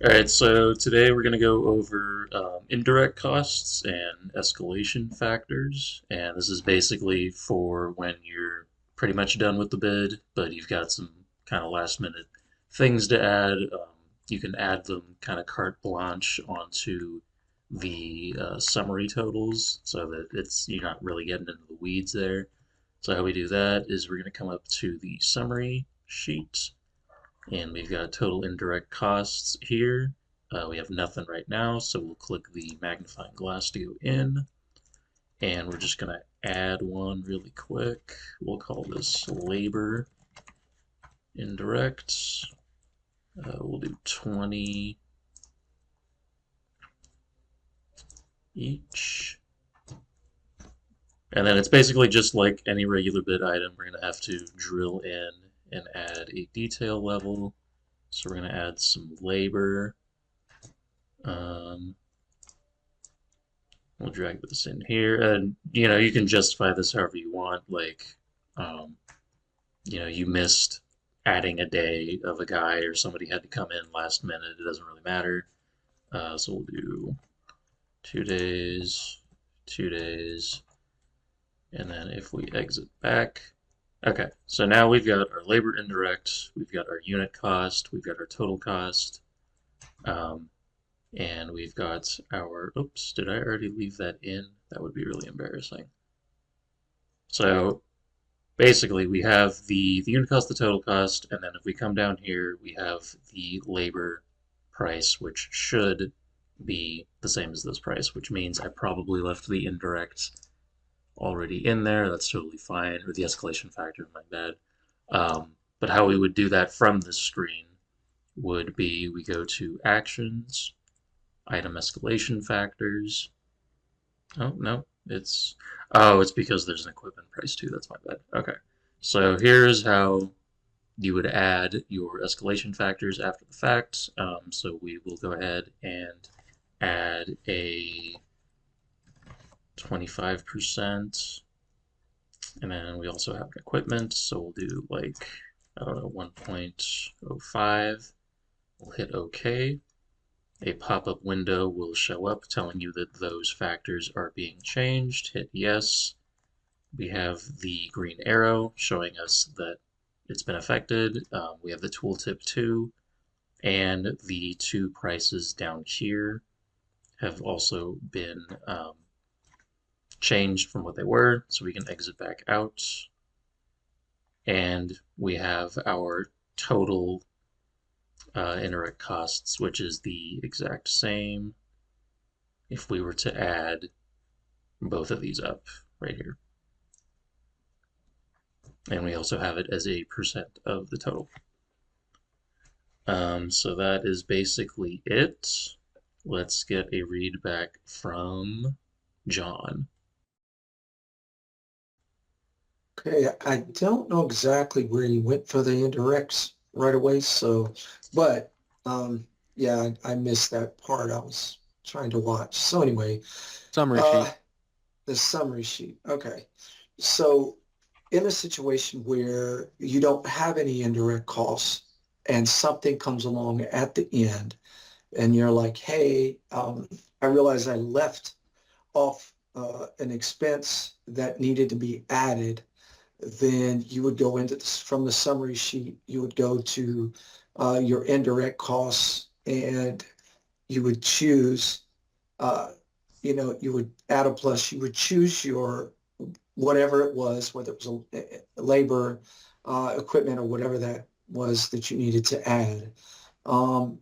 All right, so today we're going to go over indirect costs and escalation factors. And this is basically for when you're pretty much done with the bid, but you've got some kind of last minute things to add. You can add them kind of carte blanche onto the summary totals so that you're not really getting into the weeds there. So how we do that is we're going to come up to the summary sheet, and we've got total indirect costs here. We have nothing right now, so we'll click the magnifying glass to go in, and we're just going to add one really quick. We'll call this labor indirect. We'll do 20 each. And then it's basically just like any regular bid item. We're going to have to drill in and add a detail level. So we're going to add some labor. Um, we'll drag this in here, and you can justify this however you want. Like, um, you missed adding a day of a guy, or somebody had to come in last minute. It doesn't really matter. So we'll do 2 days, 2 days, and then if we exit back, okay. So now we've got our labor indirect, we've got our unit cost, we've got our total cost. Um, And we've got our, oops, did I already leave that in? That would be really embarrassing. So basically we have the unit cost, the total cost, and then if we come down here, we have the labor price, which should be the same as this price, which means I probably left the indirect already in there. That's totally fine, or the escalation factor, my bad. But how we would do that from this screen would be we go to actions, item escalation factors. Oh, no, it's because there's an equipment price too. That's my bad. Okay. So here's how you would add your escalation factors after the fact. So we will go ahead and add a 25%, and then we also have an equipment, so we'll do like, I don't know, 1.05. We'll hit OK. A pop-up window will show up telling you that those factors are being changed. Hit yes. We have the green arrow showing us that it's been affected. We have the tooltip too, and the two prices down here have also been changed from what they were, so we can exit back out. And we have our total indirect costs, which is the exact same if we were to add both of these up right here. And we also have it as a percent of the total. So that is basically it. Let's get a read back from John. Okay, I don't know exactly where you went for the indirects right away, so, but yeah, I missed that part. I was trying to watch. So anyway, Summary uh, sheet. the summary sheet. Okay, so in a situation where you don't have any indirect costs and something comes along at the end, and you're like, hey, I realize I left off an expense that needed to be added, then you would go into this from the summary sheet, you would go to your indirect costs and you would choose, uh, you would add a plus, you would choose your whatever it was, whether it was a labor, equipment, or whatever that was that you needed to add. Um,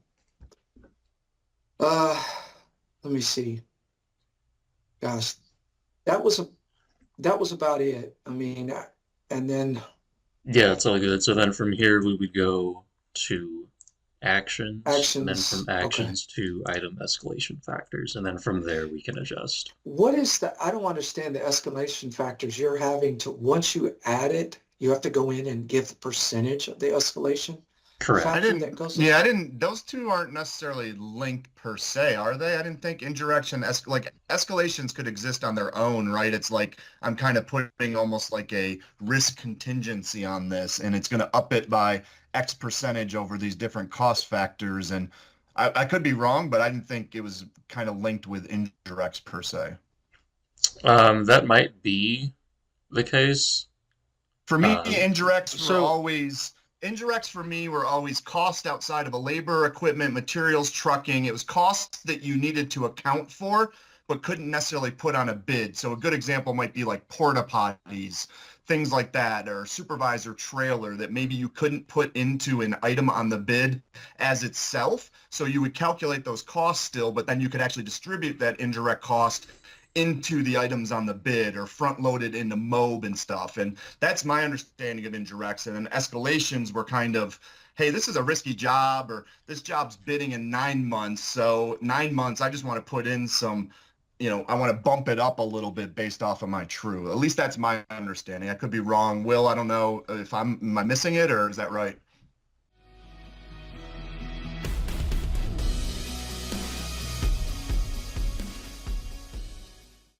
uh, Let me see. Gosh, that was a that was about it. I mean, and then Yeah, it's all good. So then from here we would go to actions, and then from actions. Okay. actions to item escalation factors, and then from there we can adjust. What is the, I don't understand the escalation factors you're having to, once you add it, you have to go in and give the percentage of the escalation Correct. factor that goes in? I didn't, those two aren't necessarily linked per se, are they? I didn't think indirection, like escalations could exist on their own, right? It's like I'm kind of putting almost like a risk contingency on this, and it's going to up it by X percentage over these different cost factors. And I could be wrong, but I didn't think it was kind of linked with indirects per se. That might be the case. For me, Um, So indirects for me were always cost outside of a labor, equipment, materials, trucking. It was costs that you needed to account for, but couldn't necessarily put on a bid. So a good example might be like porta potties, things like that, or supervisor trailer that maybe you couldn't put into an item on the bid as itself. So you would calculate those costs still, but then you could actually distribute that indirect cost into the items on the bid or front loaded into MOB and stuff. And that's my understanding of indirects. And then escalations were kind of, hey, this is a risky job, or this job's bidding in 9 months. So 9 months, I just want to put in some, I want to bump it up a little bit based off of my true. At least that's my understanding. I could be wrong. Will, I don't know if am I missing it, or is that right?